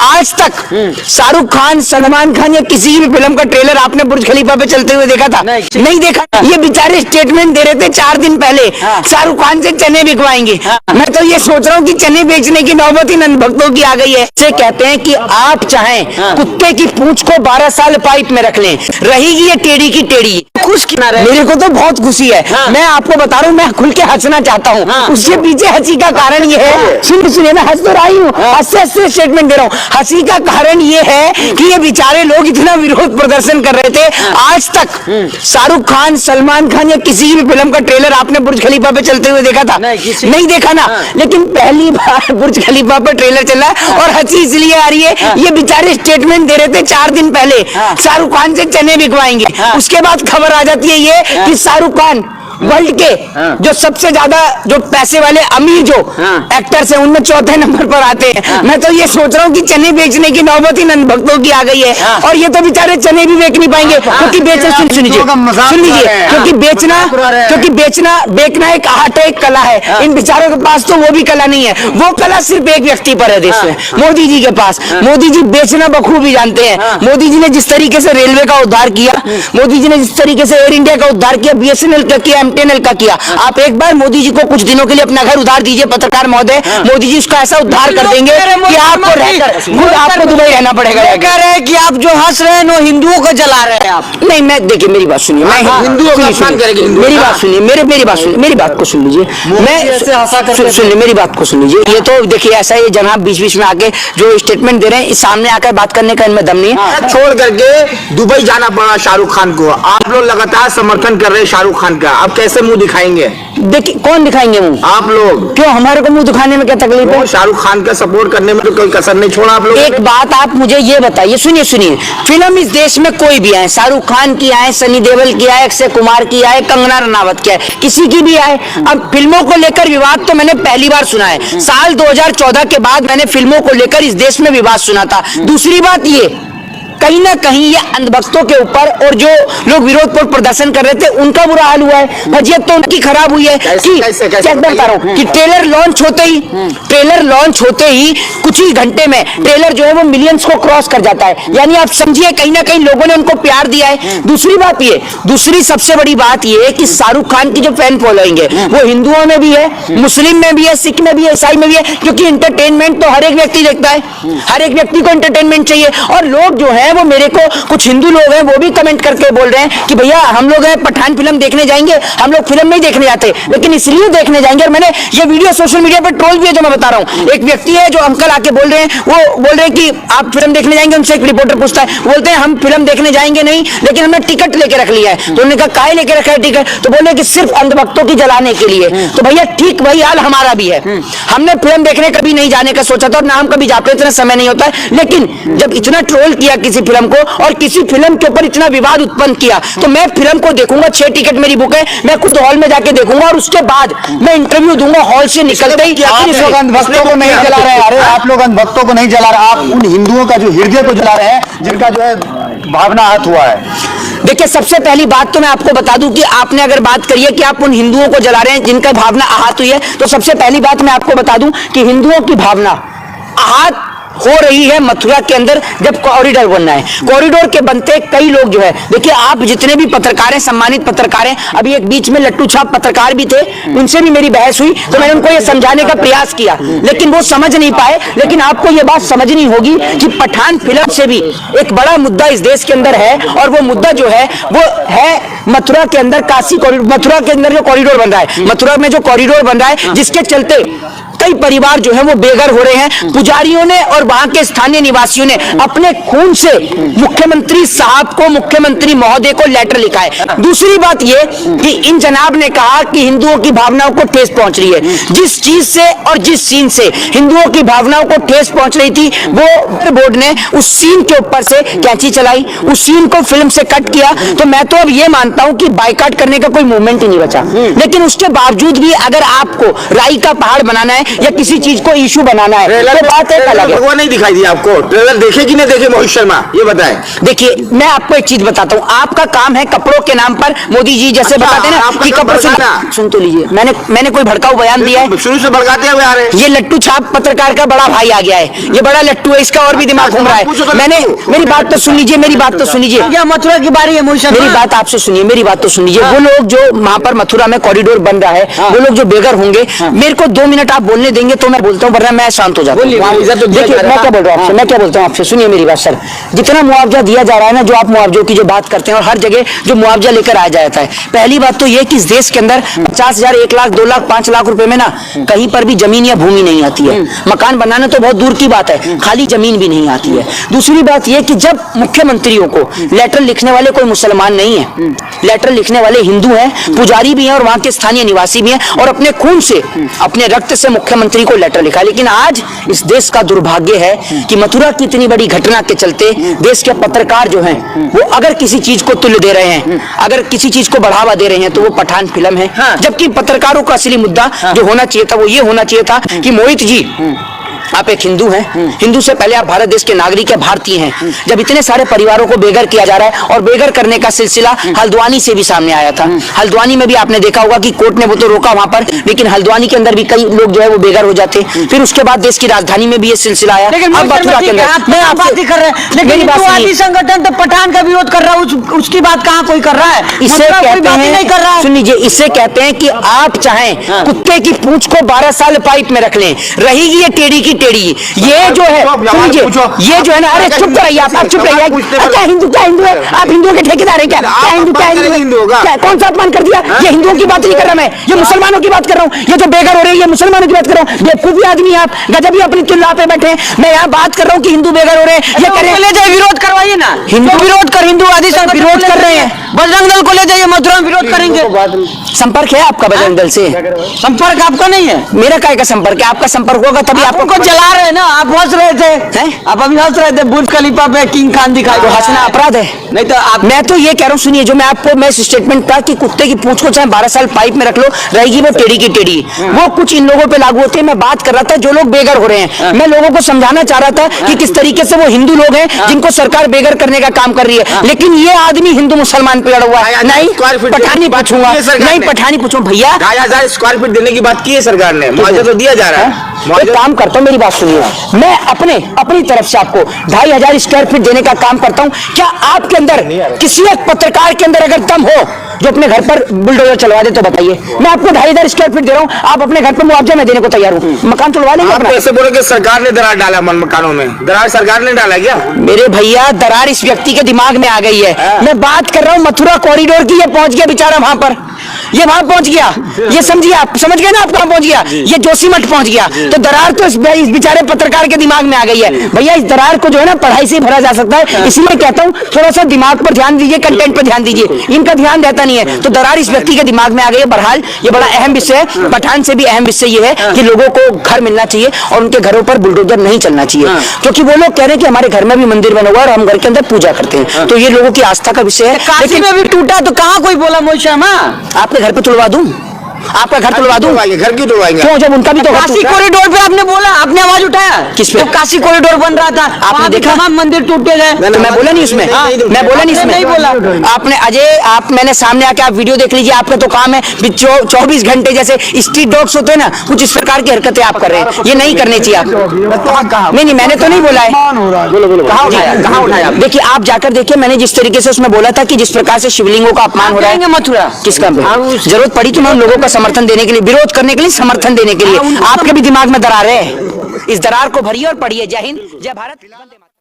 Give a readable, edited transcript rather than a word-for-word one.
आज तक शाहरुख खान, सलमान खान या किसी भी फिल्म का ट्रेलर आपने बुर्ज खलीफा पे चलते हुए देखा था? नहीं देखा। ये बेचारे स्टेटमेंट दे रहे थे 4 दिन पहले, शाहरुख खान से चने बिकवाएंगे। मैं तो ये सोच रहा हूँ कि चने बेचने की नौबत ही नंद भक्तों की आ गई है। से कहते हैं कि आप चाहें कुत्ते की पूंछ को 12 साल पाइप में रख लें, रहेगी ये टेढ़ी की टेढ़ी। खुश क्यों ना रहे? मेरे को तो बहुत खुशी है। मैं आपको बता रहा हूँ, मैं खुल के हंसना चाहता हूँ। उसके पीछे हंसी का कारण ये है, सुनिए मैं हंस तो रही हूँ, हंसते स्टेटमेंट दे रहा हूँ। हंसी का कारण ये है कि ये बेचारे लोग इतना विरोध प्रदर्शन कर रहे थे। आज तक शाहरुख खान, सलमान खान या किसी भी फिल्म का ट्रेलर आपने बुर्ज खलीफा पे चलते हुए देखा था? नहीं देखा ना। लेकिन पहली बार बुर्ज खलीफा पर ट्रेलर चला और हंसी इसलिए आ रही है, ये बेचारे स्टेटमेंट दे रहे थे 4 दिन पहले, शाहरुख खान से चने बिकवाएंगे। उसके बाद खबर आ जाती है ये कि शाहरुख खान वर्ल्ड के जो सबसे ज्यादा जो पैसे वाले अमीर जो एक्टर्स हैं उनमें 4थे नंबर पर आते हैं। मैं तो ये सोच रहा हूँ कि चने बेचने की नौबत ही नंद भक्तों की आ गई है। और ये तो बेचारे चने भी बेच नहीं पाएंगे, क्योंकि बेचना एक आर्ट है, एक कला है। इन बेचारों के पास तो वो भी कला नहीं है। वो कला सिर्फ एक व्यक्ति पर है देश में, मोदी जी के पास। मोदी जी बेचना बखूबी जानते हैं। मोदी जी ने जिस तरीके से रेलवे का उद्धार किया, मोदी जी ने जिस तरीके से एयर इंडिया का उद्धार किया, BSNL का किया, MTNL का किया। आप एक बार मोदी जी को कुछ दिनों के लिए अपना घर उधार दीजिए पत्रकार महोदय, मोदी जी उसका ऐसा उद्धार कर देंगे कि आपको रहकर खुद आपको दुबई रहना पड़ेगा। कह रहे हैं कि आप जो हंस रहे हैं वो हिंदुओं को जला रहे हैं आप। नहीं, मैं देखिए मेरी बात सुनिए, मैं हिंदुओं का अपमान करेंगे। मेरी बात सुनिए, मेरी बात सुनिए, मेरी बात को सुन लीजिए। मैं सुनिए, मेरी बात को सुन लीजिए। ये तो देखिए ऐसा ये जनाब बीच बीच में आके जो स्टेटमेंट दे रहे हैं, सामने आकर बात करने का इनमें दम नहीं है। छोड़ करके दुबई जाना पड़ा शाहरुख खान को। आप लोग लगातार समर्थन कर रहे हैं शाहरुख खान का, आप कैसे मुंह दिखाएंगे? देखिए कौन दिखाएंगे मुंह? आप लोग। क्यों, हमारे को मुंह दिखाने में क्या तकलीफ है? शाहरुख खान का सपोर्ट करने में तो कोई कसर नहीं छोड़ा आप लोग। एक बात आप मुझे ये बताइए, सुनिए, फिल्म इस देश में कोई भी आए, शाहरुख खान की आए, सनी देओल की आए, अक्षय कुमार की आए, कंगना रनावत की आए, किसी की भी आए। अब फिल्मों को लेकर विवाद तो मैंने पहली बार सुना है। साल 2014 के बाद मैंने फिल्मों को लेकर इस देश में विवाद सुना था। दूसरी बात ये, कहीं ना कहीं ये अंधभक्तों के ऊपर और जो लोग विरोध पर प्रदर्शन कर रहे थे उनका बुरा हाल हुआ है। फजीयत तो उनकी खराब हुई है कि बता रहा हूं कि ट्रेलर लॉन्च होते ही कुछ ही घंटे में ट्रेलर जो है वो मिलियंस को क्रॉस कर जाता है। यानी आप समझिए कहीं ना कहीं लोगों ने उनको प्यार दिया है। दूसरी सबसे बड़ी बात ये है कि शाहरुख खान की जो फैन फॉलोइंग है वो हिंदुओं में भी है, मुस्लिम में भी है, सिख में भी है, ईसाई में भी है। क्योंकि इंटरटेनमेंट तो हर एक व्यक्ति देखता है, हर एक व्यक्ति को इंटरटेनमेंट चाहिए। और लोग जो है वो मेरे को कुछ हिंदू लोग हैं वो भी कमेंट करके बोल रहे हैं कि भैया हम लोग हैं पठान फिल्म देखने जाएंगे, हम लोग फिल्म नहीं देखने जाते लेकिन इसलिए देखने जाएंगे। और मैंने ये वीडियो सोशल मीडिया पर ट्रोल भी है जो मैं बता रहा हूँ। एक व्यक्ति है जो अंकल आके बोल रहे हैं, वो बोल रहे हैं कि आप फिल्म देखने जाएंगे। उनसे एक रिपोर्टर पूछता है, बोलते हैं हम फिल्म देखने जाएंगे नहीं, लेकिन हमने टिकट लेके रख लिया है। तो उन्होंने कहा काहे लेके रखा है टिकट? तो बोले कि सिर्फ अंधभक्तों की जलाने के लिए। तो भैया ठीक वही हाल हमारा भी है। हमने फिल्म देखने कभी नहीं जाने का सोचा था और ना हम कभी जाते, इतना समय नहीं होता है। लेकिन जब इतना ट्रोल किया किसी फिल्म को और किसी फिल्म के ऊपर इतना विवाद उत्पन्न किया तो मैं फिल्म को देखूंगा। 6 टिकट मेरी बुक है, मैं खुद हॉल में जाके देखूंगा और उसके बाद मैं इंटरव्यू दूंगा हॉल से निकलते ही। आप लोग अंधभक्तों को नहीं जला रहे हैं। अरे आप लोग अंधभक्तों को नहीं जला रहे, आप उन हिंदुओं का जो हृदय को जला रहे हैं जिनका जो है भावना आहत हुआ है। देखिए सबसे पहली बात तो मैं आपको बता दूं कि आपने अगर बात करी है कि आप उन हिंदुओं को जला रहे हैं जिनका भावना आहत हुई है, तो सबसे पहली बात मैं आपको बता दूं कि हिंदुओं की भावना आहत हो रही है मथुरा के अंदर जब कॉरिडोर बनना है। कॉरिडोर के बनते कई लोग जो है, देखिए आप जितने भी पत्रकार हैं, सम्मानित पत्रकार हैं, अभी एक बीच में लट्टू छाप पत्रकार भी थे, उनसे भी मेरी बहस हुई तो मैंने उनको ये समझाने का प्रयास किया लेकिन वो समझ नहीं पाए। लेकिन आपको ये बात समझनी होगी कि पठान फिल्म से भी एक बड़ा मुद्दा इस देश के अंदर है और वो मुद्दा जो है वो है मथुरा के अंदर काशी कॉरिडोर। मथुरा के अंदर जो कॉरिडोर बन रहा है, मथुरा में जो कॉरिडोर बन रहा है, जिसके चलते कई परिवार जो है वो बेघर हो रहे हैं। पुजारियों ने और वहां के स्थानीय निवासियों ने अपने खून से मुख्यमंत्री साहब को, मुख्यमंत्री महोदय को लेटर लिखा है। दूसरी बात ये कि इन जनाब ने कहा कि हिंदुओं की भावनाओं को ठेस पहुंच रही है। जिस चीज से और जिस सीन से हिंदुओं की भावनाओं को ठेस पहुंच रही थी वो बोर्ड ने उस सीन के ऊपर से कैंची चलाई, उस सीन को फिल्म से कट किया। तो मैं तो अब ये मानता हूं कि बाइकाट करने का कोई मूवमेंट ही नहीं बचा। लेकिन उसके बावजूद भी अगर आपको राई का पहाड़ बनाना है, या किसी चीज को इशू बनाना है ट्रेलर तो बात एक अलग है। भगवान नहीं दिखाई दिया आपको? ट्रेलर देखे कि नहीं देखे मोहित शर्मा, ये बताएं। देखिए मैं आपको एक चीज बताता हूँ, आपका काम है कपड़ों के नाम पर मोदी जी जैसे अच्छा, बताते हैं ना आपका कि काम कपड़ों भड़काना। सुन तो लीजिए, मैंने कोई भड़काऊ बयान दिया है? शुरू से भड़काते हुए आ रहे हैं। ये लट्टू छाप पत्रकार का बड़ा भाई आ गया है, ये बड़ा लट्टू है, इसका और भी दिमाग घूम रहा है। मैंने मेरी बात तो सुन लीजिए, मेरी बात तो सुन लीजिए, क्या मथुरा की बारी है मोहित शर्मा? मेरी बात आपसे सुनिए, मेरी बात तो सुन लीजिए। वो लोग जो वहां पर मथुरा में कॉरिडोर बन रहा है, वो लोग जो बेघर होंगे, मेरे को 2 मिनट आप बोलने देंगे तो मैं बोलता हूँ, वरना मैं शांत हो जाता हूँ। वहाँ इज्जत तो दिया देखिए जा रहा मैं क्या बोल रहा हूँ आपसे, मैं क्या बोलता हूँ आपसे, सुनिए मेरी बात सर। जितना मुआवजा दिया जा रहा है ना, जो आप मुआवजों की जो बात करते हैं और हर जगह जो मुआवजा लेकर आ जाता है, पहली बात तो ये कि इस देश के अंदर 50,000, 1 लाख, 2 लाख, 5 लाख रुपए में ना कहीं पर भी जमीन या भूमि नहीं आती है। मकान बनाना तो बहुत दूर की बात है, खाली जमीन भी नहीं आती है। दूसरी बात यह कि जब मुख्यमंत्रियों को लेटर लिखने वाले कोई मुसलमान नहीं है, लेटर लिखने वाले हिंदू हैं, पुजारी भी हैं और वहां के स्थानीय निवासी भी हैं, और अपने खून से, अपने रक्त से मुख्यमंत्री को लेटर लिखा। लेकिन आज इस देश का दुर्भाग्य है कि मथुरा की इतनी बड़ी घटना के चलते देश के पत्रकार जो हैं, वो अगर किसी चीज को तुल्य दे रहे हैं, अगर किसी चीज को बढ़ावा दे रहे हैं, तो वो पठान फिल्म है। जबकि पत्रकारों का असली मुद्दा जो होना चाहिए था, वो ये होना चाहिए था कि मोहित जी आप एक हिंदू हैं, हिंदू से पहले आप भारत देश के नागरिक हैं, भारतीय हैं। जब इतने सारे परिवारों को बेघर किया जा रहा है, और बेघर करने का सिलसिला हल्द्वानी से भी सामने आया था, हल्द्वानी में भी आपने देखा होगा कि कोर्ट ने वो तो रोका वहां पर, लेकिन हल्द्वानी के अंदर भी कई लोग जो है वो बेघर हो जाते। फिर उसके बाद देश की राजधानी में भी ये सिलसिला आया। लेकिन अब मथुरा के अंदर मैं आप बात ही कर रहे हैं, लेकिन मेरी बात हिंदुवादी सुनिए। संगठन तो पठान का विरोध कर रहा है, उसकी बात कहाँ कोई कर रहा है? इससे मथुरा कोई कहते बात ही नहीं कर रहा हैं, है। सुन लीजिए, इससे कहते हैं कि आप चाहें कुत्ते की पूंछ को 12 साल पाइप में रख लें, रहेगी ये टेढ़ी की टेढ़ी। ये जो है सुन लीजिए, ये जो है ना, अरे चुप कराइए आप चुप रहिए। क्या हिंदू है? आप हिंदुओं के ठेकेदार हैं क्या? क्या हिंदू क्या? कौन सा अपमान कर दिया? ये हिंदुओं की बात नहीं कर रहा मैं, ये मुसलमानों की बात कर रहा हूँ। ये जो बेघर हो रहे हैं, ये मुसलमानों की बात कर रहा हूँ। बेवकूफी आदमी आप, गजब ही अपनी चिल्ला पे बैठे हैं। मैं यहाँ बात कर रहा हूँ कि हिंदू बेघर हो रहे हैं, ये करें, ले जाए, विरोध करवाइए ना, हिंदू विरोध कर, हिंदुवादी संगठन विरोध कर रहे हैं। बजरंग दल को ले जाइए, मथुरा में विरोध करेंगे। संपर्क है आपका बजरंग दल से? संपर्क आपका नहीं है? मेरा काय का संपर्क है? आपका संपर्क होगा तभी आपको आपको जला रहे हैं ना, आप हंस रहे थे, आप अभी हंस रहे थे, बुर्ज खलीफा पे किंग खान दिखाई तो दे रहा हंसना है। अपराध है? नहीं तो आप, मैं तो ये कह रहा हूँ, सुनिए, जो मैं आपको मैं स्टेटमेंट था कि कुत्ते की पूंछ को चाहे 12 साल पाइप में रख लो, रहेगी वो टेढ़ी की टेढ़ी, वो कुछ इन लोगों पे लागू होते हैं। मैं बात कर रहा था जो लोग बेघर हो रहे हैं, मैं लोगों को समझाना चाह रहा था कि किस तरीके से वो हिंदू लोग हैं जिनको सरकार बेघर करने का काम कर रही है, लेकिन ये आदमी हिंदू मुसलमान पे अड़ा हुआ है। नहीं पठानी पूछूंगा, नहीं पठानी पूछूं भैया। 2,500 स्क्वायर फीट देने की बात की है सरकार ने, मुआवजा तो दिया जा रहा है। एक काम करता हूँ, मेरी बात सुनिए, मैं अपनी तरफ से आपको 2,500 स्क्वायर फीट देने का काम करता हूँ। क्या आपके अंदर किसी एक पत्रकार के अंदर अगर दम हो जो अपने घर पर बुलडोजर चलवा दे तो बताइए। मैं आपको 2,500 स्क्वायर फीट दे रहा हूँ, आप अपने घर पर मुआवजा में देने को तैयार हूँ, मकान तुलवा लेंगे आप अपना? ऐसे बोले कि सरकार ने दरार डाला मकानों में, दरार सरकार ने डाला क्या? मेरे भैया, दरार इस व्यक्ति के दिमाग में आ गई है। मैं बात कर रहा हूँ मथुरा कॉरिडोर की, ये पहुंच गया बेचारा वहां पर, ये वहां पहुंच गया, ये समझिए आप, समझ गए ना आप कहां पहुंच गया? ये जोशीमठ पहुंच गया। तो दरार तो इस बेचारे पत्रकार के दिमाग में आ गई है। भैया इस दरार को जो है ना पढ़ाई से भरा जा सकता है, इसलिए कहता हूँ थोड़ा सा दिमाग पर ध्यान दीजिए, कंटेंट पर ध्यान दीजिए, इनका ध्यान रहता नहीं है। तो दरार इस व्यक्ति के दिमाग में आ गई है। बहरहाल ये बड़ा अहम विषय है। पठान से भी अहम विषय ये है कि लोगों को घर मिलना चाहिए और उनके घरों पर बुलडोजर नहीं चलना चाहिए, क्योंकि वो लोग कह रहे हैं कि हमारे घर में भी मंदिर बना हुआ है और हम घर के अंदर पूजा करते हैं, तो ये लोगों की आस्था का विषय है। काशी में भी टूटा तो कहाँ कोई बोला मोहित शर्मा? आपके घर पे तुलवा दूं? आपका घर तुलवा दूं? घर क्यों तुलवाएंगे? क्यों, जब उनका भी तो घर काशी टूटा है। कॉरिडोर पे आपने बोला, आपने आवाज उठाया किस पे? तो काशी कॉरिडोर बन रहा था, आपने देखा? तमाम मंदिर टूटे गए। तो मैं बोला नहीं उसमें, मैं बोला नहीं आपने नहीं बोला। इसमें। आपने अजय, आप मैंने सामने आके आप वीडियो देख लीजिए, आपका तो काम है 24 घंटे जैसे स्ट्रीट डॉग्स होते हैं ना, कुछ इस प्रकार की हरकतें आप कर रहे हैं, ये नहीं करनी चाहिए आप। नहीं, मैंने तो नहीं बोला है। कहाँ उठाया? देखिए आप जाकर देखिए, मैंने जिस तरीके से उसमें बोला था कि जिस प्रकार से शिवलिंगों का अपमान हो रहा है मथुरा किस काम पे, जरूरत पड़ी तो मैं उन लोगों का समर्थन देने के लिए, विरोध करने के लिए, समर्थन देने के लिए। आपके भी दिमाग में दरार है, इस दरार को भरिए और पढ़िए। जय हिंद, जय भारत।